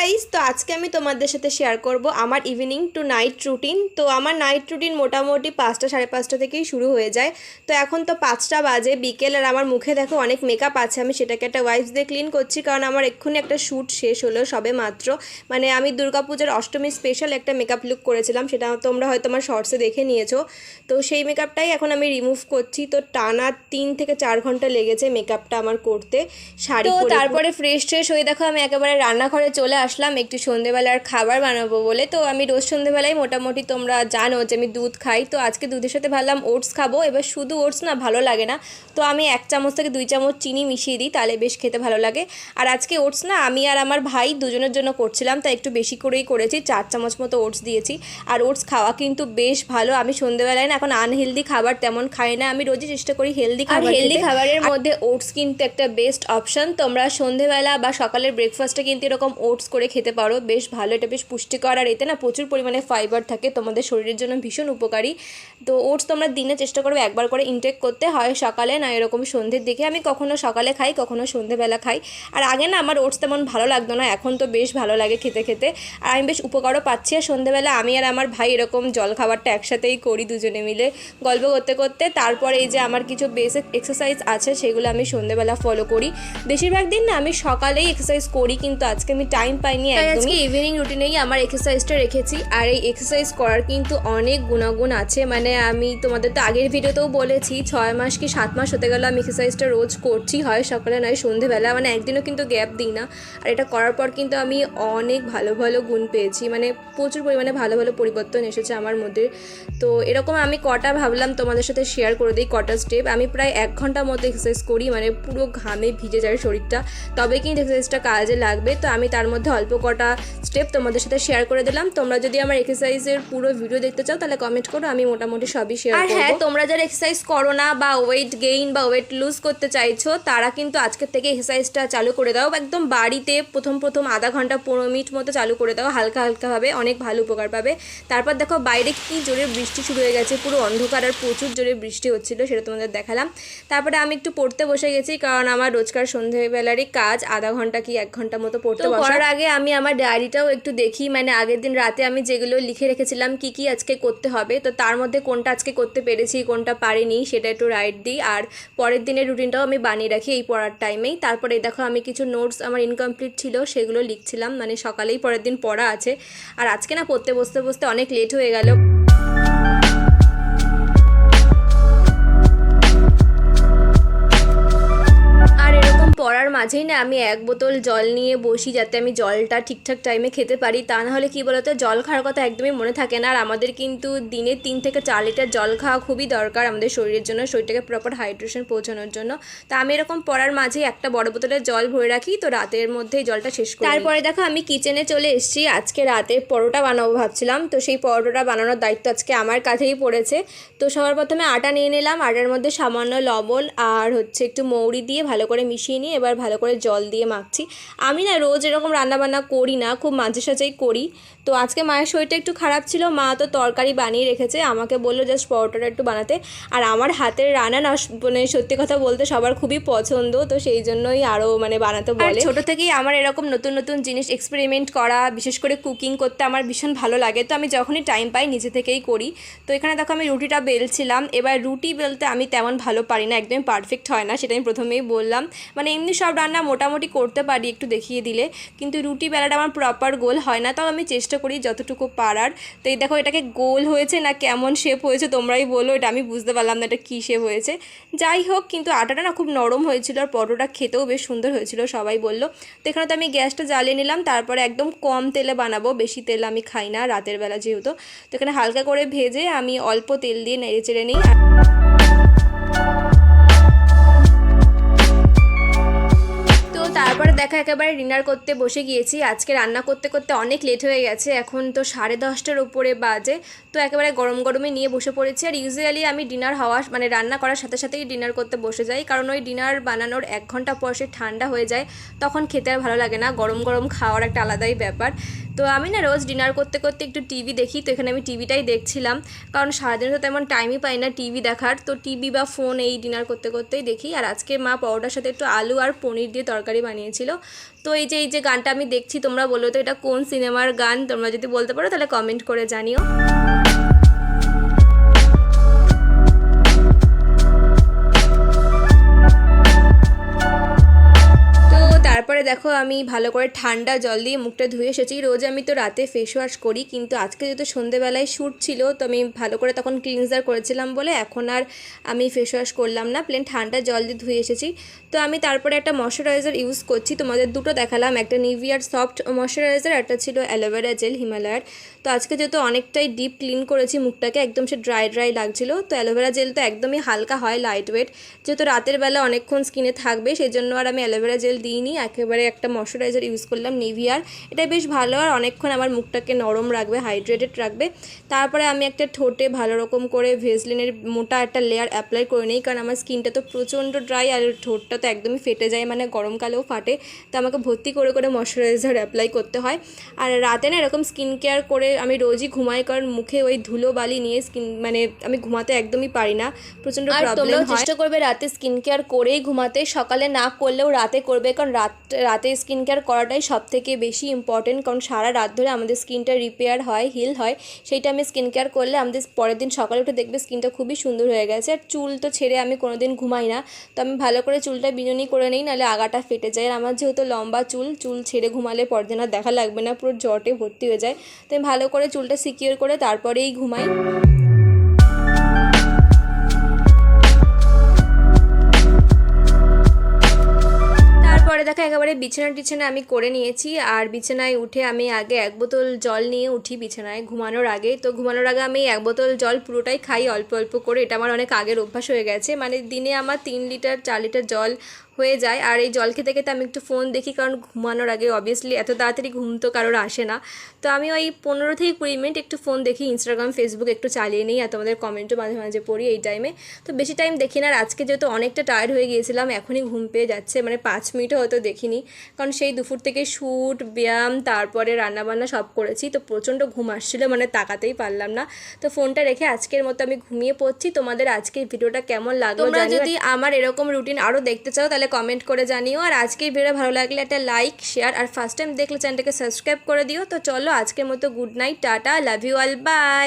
Guys, তো আজকে আমি তোমাদের সাথে শেয়ার করব আমার ইভিনিং টু নাইট রুটিন। তো আমার নাইট রুটিন মোটামুটি 5টা সাড়ে 5টা থেকেই শুরু হয়ে যায়। তো এখন তো 5টা বাজে বিকেল, আর আমার মুখে দেখো অনেক মেকআপ আছে। আমি সেটাকে একটা ওয়াইপস দিয়ে ক্লিন করছি, কারণ আমার এক্ষুনি একটা শ্যুট শেষ হলো সবে মাত্র। মানে আমি দুর্গাপূজার অষ্টমী স্পেশাল একটা মেকআপ লুক করেছিলাম, সেটা তোমরা হয়তো আমার শর্টসে দেখে নিয়েছো। তো সেই মেকআপটাই এখন আমি রিমুভ করছি। তো টানা 3 থেকে 4 ঘন্টা লেগেছে মেকআপটা আমার করতে, শাড়ি পরে। তারপরে ফ্রেশ হয়ে দেখো আমি একেবারে রান্নাঘরে চলে আসলাম একটু সন্ধেবেলার খাবার বানাবো বলে। তো আমি রোজ সন্ধেবেলায় মোটামুটি তোমরা জানো যে আমি দুধ খাই। তো আজকে দুধের সাথে ভাবলাম ওটস খাবো। এবার শুধু ওটস না ভালো লাগে না, তো আমি 1 চামচ থেকে 2 চামচ চিনি মিশিয়ে দিই, তাহলে বেশ খেতে ভালো লাগে। আর আজকে ওটস না আমি আর আমার ভাই দুজনের জন্য করছিলাম, তাই একটু বেশি করেই করেছি, 4 চামচ মতো ওটস দিয়েছি। আর ওটস খাওয়া কিন্তু বেশ ভালো। আমি সন্ধেবেলায় না এখন আনহেলদি খাবার তেমন খাই না, আমি রোজই চেষ্টা করি হেলদি খাবার। হেলদি খাবারের মধ্যে ওটস কিন্তু একটা বেস্ট অপশন। তোমরা সন্ধেবেলা বা সকালের ব্রেকফাস্টে কিন্তু এরকম ওটস করে খেতে পারো, বেশ ভালো। এটা বেশ পুষ্টিকর, আর এতে না প্রচুর পরিমাণে ফাইবার থাকে, তোমাদের শরীরের জন্য ভীষণ উপকারী। তো ওটস তোমরা দিনে চেষ্টা করবে একবার করে ইনটেক করতে, হয় সকালে না এরকম সন্ধ্যের দিকে। আমি কখনো সকালে খাই, কখনো সন্ধ্যেবেলা খাই। আর আগে না আমার ওটস তেমন ভালো লাগতো না, এখন তো বেশ ভালো লাগে খেতে খেতে, আর আমি বেশ উপকারও পাচ্ছি। আর সন্ধ্যেবেলা আমি আর আমার ভাই এরকম জল খাবারটা একসাথেই করি, দুজনে মিলে গল্প করতে করতে। তারপরে এই যে আমার কিছু বেসিক এক্সারসাইজ আছে, সেগুলো আমি সন্ধ্যেবেলা ফলো করি। বেশিরভাগ দিন না আমি সকালেই এক্সারসাইজ করি, কিন্তু আজকে আমি টাইম পাইনি একদমই। ইভিনিং রুটিনেই আমার এক্সারসাইজটা রেখেছি। আর এই এক্সারসাইজ করার কিন্তু অনেক গুণাগুণ আছে। মানে আমি তোমাদের তো আগের ভিডিওতেও বলেছি, 6 মাস কি 7 মাস হতে গেল আমি এক্সারসাইজটা রোজ করছি, হয় সকালে নয় সন্ধ্যেবেলা, মানে একদিনও কিন্তু গ্যাপ দিই না। আর এটা করার পর কিন্তু আমি অনেক ভালো ভালো গুণ পেয়েছি, মানে প্রচুর পরিমাণে ভালো ভালো পরিবর্তন এসেছে আমার মধ্যে। তো এরকম আমি কটা ভাবলাম তোমাদের সাথে শেয়ার করে দিই, কটা স্টেপ। আমি প্রায় 1 ঘন্টার মতো এক্সারসাইজ করি, মানে পুরো ঘামে ভিজে যায় শরীরটা, তবে কিন্তু এক্সারসাইজটা কাজে লাগবে। তো আমি তার মধ্যে অল্প কটা স্টেপ তোমাদের সাথে শেয়ার করে দিলাম। তোমরা যদি আমার এক্সারসাইজের পুরো ভিডিও দেখতে চাও তাহলে কমেন্ট করো, আমি মোটামুটি সবই শেয়ার করব। আর হ্যাঁ, তোমরা যারা এক্সারসাইজ করো না বা ওয়েট গেইন বা ওয়েট লুজ করতে চাইছো, তারা কিন্তু আজকের থেকে এক্সারসাইজটা চালু করে দাও। একদম বাড়িতে প্রথম আধা ঘন্টা 15 মিনিট মতো চালু করে দাও, হালকা হালকাভাবে, অনেক ভালো উপকার পাবে। তারপর দেখো বাইরে কি জোরে বৃষ্টি শুরু হয়ে গেছে, পুরো অন্ধকার, আর প্রচুর জোরে বৃষ্টি হচ্ছিল, সেটা তোমাদের দেখালাম। তারপরে আমি একটু পড়তে বসে গেছি, কারণ আমার রোজকার সন্ধ্যেবেলারই কাজ, আধা ঘন্টা কি 1 ঘন্টা মতো পড়তে বসার আগে আমি আমার ডায়েরিটাও একটু দেখি, মানে আগের দিন রাতে আমি যেগুলো লিখে রেখেছিলাম কি কি আজকে করতে হবে, তো তার মধ্যে কোনটা আজকে করতে পেরেছি কোনটা পারিনি সেটা একটু রাইট দিই। আর পরের দিনের রুটিনটাও আমি বানিয়ে রাখি এই পড়ার টাইমেই। তারপরে দেখো আমি কিছু নোটস আমার ইনকমপ্লিট ছিল সেগুলো লিখছিলাম, মানে সকালেই পরের দিন পড়া আছে। আর আজকে না পড়তে বসতে বসতে অনেক লেট হয়ে গেল। পড়ার মাঝেই না আমি 1 বোতল জল নিয়ে বসি, যাতে আমি জলটা ঠিকঠাক টাইমে খেতে পারি। তা না হলে কি বলতো, জল খাওয়ার কথা একদমই মনে থাকে না। আর আমাদের কিন্তু দিনে 3 থেকে 4 লিটার জল খাওয়া খুবই দরকার আমাদের শরীরের জন্য, শরীরটাকে প্রপার হাইড্রেশন পৌঁছানোর জন্য। তো আমি এরকম পড়ার মাঝেই একটা বড় বোতলের জল ভরে রাখি, তো রাতের মধ্যেই জলটা শেষ করি। তারপরে দেখো আমি কিচেনে চলে এসেছি। আজকে রাতে পরোটা বানাবো ভাবছিলাম, তো সেই পরোটাটা বানানোর দায়িত্ব আজকে আমার কাছেই পড়েছে। তো সবার প্রথমে আটা নিয়ে নিলাম, আটার মধ্যে সামান্য লবণ আর হচ্ছে একটু মৌরি দিয়ে ভালো করে মিশিয়ে নিয়ে এবার ভালো করে জল দিয়ে মাখছি। আমি না রোজ এরকম রান্নাবান্না করি না, খুব মাঝে সাঝেই করি। তো আজকে মায়ের শরীরটা একটু খারাপ ছিল, মা তো তরকারি বানিয়ে রেখেছে, আমাকে বললো জাস্ট পরোটাটা একটু বানাতে। আর আমার হাতের রান্না না মানে সত্যি কথা বলতে সবার খুবই পছন্দ, তো সেই জন্যই আরও মানে বানাতে বলে। ছোটো থেকেই আমার এরকম নতুন নতুন জিনিস এক্সপেরিমেন্ট করা, বিশেষ করে কুকিং করতে আমার ভীষণ ভালো লাগে। তো আমি যখনই টাইম পাই নিজে থেকেই করি। তো এখানে দেখো আমি রুটিটা বেলছিলাম। এবার রুটি বেলতে আমি তেমন ভালো পারি না, একদমই পারফেক্ট হয় না, সেটা আমি প্রথমেই বললাম। মানে এমনি সব রান্না মোটামুটি করতে পারি একটু দেখিয়ে দিলে, কিন্তু রুটি বেলাটা আমার প্রপার গোল হয় না। তাও আমি চেষ্টা করি যতটুকু পারার। তো এই দেখো এটাকে গোল হয়েছে না কেমন শেপ হয়েছে তোমরাই বলো, এটা আমি বুঝতে পারলাম না এটা কী শেপ হয়েছে। যাই হোক, কিন্তু আটাটা না খুব নরম হয়েছিল, আর পরোটা খেতেও বেশ সুন্দর হয়েছিল, সবাই বললো। তো এখানে তো আমি গ্যাসটা জ্বালিয়ে নিলাম, তারপরে একদম কম তেলে বানাবো, বেশি তেল আমি খাই না রাতের বেলা যেহেতু। তো এখানে হালকা করে ভেজে আমি অল্প তেল দিয়ে নেড়ে চেড়ে নিই। তারপরে দেখা একেবারে ডিনার করতে বসে গিয়েছি। আজকে রান্না করতে করতে অনেক লেট হয়ে গেছে, এখন তো 10:30টার উপরে বাজে। তো একেবারে গরম গরমে নিয়ে বসে পড়েছি। আর ইউজুয়ালি আমি ডিনার হওয়া মানে রান্না করার সাথে সাথেই ডিনার করতে বসে যাই, কারণ ওই ডিনার বানানোর 1 ঘন্টা পর সে ঠান্ডা হয়ে যায়, তখন খেতে আর ভালো লাগে না, গরম গরম খাওয়ার একটা আলাদাই ব্যাপার। তো আমি না রোজ ডিনার করতে করতে একটু টিভি দেখি, তো এখানে আমি টিভিটাই দেখছিলাম, কারণ সারাদিন তো তেমন টাইমই পাই না টিভি দেখার, তো টিভি বা ফোন এই ডিনার করতে করতেই দেখি। আর আজকে মা পরোটার সাথে একটু আলু আর পনির দিয়ে তরকারি বানিয়েছিল। তো এই যে গানটা আমি দেখছি, তোমরা বলো তো এটা কোন সিনেমার গান, তোমরা যদি বলতে পারো তাহলে কমেন্ট করে জানিও। তারপরে দেখো আমি ভালো করে ঠান্ডা জল দিয়ে মুখটা ধুয়ে এসেছি। রোজ আমি তো রাতে ফেস ওয়াশ করি, কিন্তু আজকে যেহেতু সন্ধেবেলায় শ্যুট ছিল তো আমি ভালো করে তখন ক্লিনজার করেছিলাম বলে এখন আর আমি ফেস ওয়াশ করলাম না, প্লেন ঠান্ডা জল দিয়ে ধুয়ে এসেছি। তো আমি তারপরে একটা ময়শ্চারাইজার ইউজ করছি, তোমাদের দুটো দেখালাম, একটা নিভিয়ার সফট ময়শ্চারাইজার, একটা ছিল অ্যালোভেরা জেল হিমালয়ার। তো আজকে যেহেতু অনেকটাই ডিপ ক্লিন করেছি মুখটাকে, একদম সে ড্রাই ড্রাই লাগছিলো, তো অ্যালোভেরা জেল তো একদমই হালকা হয়, লাইট ওয়েট, যেহেতু রাতের বেলা অনেকক্ষণ স্কিনে থাকবে সেই জন্য আর আমি অ্যালোভেরা জেল দিইনি, একেবারে একটা ময়শ্চারাইজার ইউজ করলাম নিভিয়ার। এটা বেশ ভালো আর অনেকক্ষণ আমার মুখটাকে নরম রাখবে, হাইড্রেটেড রাখবে। তারপরে আমি একটা ঠোঁটে ভালো রকম করে ভেসলিনের মোটা একটা লেয়ার অ্যাপ্লাই করে নিই, কারণ আমার স্কিনটা তো প্রচণ্ড ড্রাই আর ঠোঁটটা তো একদমই ফেটে যায়, মানে গরমকালেও ফাটে, তো আমাকে ভর্তি করে করে ময়শ্চারাইজার অ্যাপ্লাই করতে হয়। আর রাতে না এরকম স্কিন কেয়ার করে আমি রোজই ঘুমাই, কারণ মুখে ওই ধুলো বালি নিয়ে স্কিন মানে আমি ঘুমাতে একদমই পারি না, প্রচণ্ড প্রবলেম হয়। চেষ্টা করবে রাতে স্কিন কেয়ার করেই ঘুমাতে, সকালে না করলেও রাতে করবে, কারণ রাতে স্কিন কেয়ার করাটাই সবথেকে বেশি ইম্পর্টেন্ট, কারণ সারা রাত ধরে আমাদের স্কিনটা রিপেয়ার হয়, হিল হয়, সেইটা আমি স্কিন কেয়ার করলে আমাদের পরের দিন সকালে উঠে দেখবে স্কিনটা খুবই সুন্দর হয়ে গেছে। আর চুল তো ছেড়ে আমি কোনোদিন ঘুমাই না, তো আমি ভালো করে চুলটা বিনুনি করে নিই, নাহলে আগাটা ফেটে যায়। আর আমার যেহেতু লম্বা চুল ছেড়ে ঘুমালে পরের দিন আর দেখা লাগবে না, পুরো জটে ভর্তি হয়ে যায়, তো আমি ভালো করে চুলটা সিকিউর করে তারপরেই ঘুমাই। পরে দেখা একেবারে বিছানা আমি করে নিয়েছি, আর বিছানায় উঠে আমি আগে 1 বোতল জল নিয়ে উঠি বিছানায় ঘুমানোর আগে। তো ঘুমানোর আগে আমি 1 বোতল জল পুরোটাই খাই অল্প অল্প করে, এটা আমার অনেক আগের অভ্যাস হয়ে গেছে, মানে দিনে আমার 3 লিটার 4 লিটার জল হয়ে যায়। আর এই জল খেতে খেতে আমি একটু ফোন দেখি, কারণ ঘুমানোর আগে অবভিয়াসলি এত তাড়াতাড়ি ঘুম তো কারোর আসে না, তো আমি ওই 15 থেকে 20 মিনিট একটু ফোন দেখি, ইনস্টাগ্রাম ফেসবুক একটু চালিয়ে নিই, আর তোমাদের কমেন্টও মাঝে মাঝে পড়ি এই টাইমে। তো বেশি টাইম দেখি না, আর আজকে যেহেতু অনেকটা টায়ার্ড হয়ে গিয়েছিলাম এখনই ঘুম পেয়ে যাচ্ছে, মানে 5 মিনিটও হয়তো দেখিনি, কারণ সেই দুপুর থেকে শ্যুট ব্যায়াম তারপরে রান্নাবান্না সব করেছি, তো প্রচণ্ড ঘুম আসছিলো, মানে তাকাতেই পারলাম না। তো ফোনটা রেখে আজকের মতো আমি ঘুমিয়ে পড়ছি। তোমাদের আজকের ভিডিওটা কেমন লাগলো, তোমরা যদি আমার এরকম রুটিন আরও দেখতে চাও তাহলে কমেন্ট করে জানিও। আর আজকের ভিডিও ভালো লাগলে একটা লাইক শেয়ার, আর ফার্স্ট টাইম দেখলে চ্যানেলটাকে সাবস্ক্রাইব করে দিও। তো চলো আজকের মতো good night, tata, love you all, by.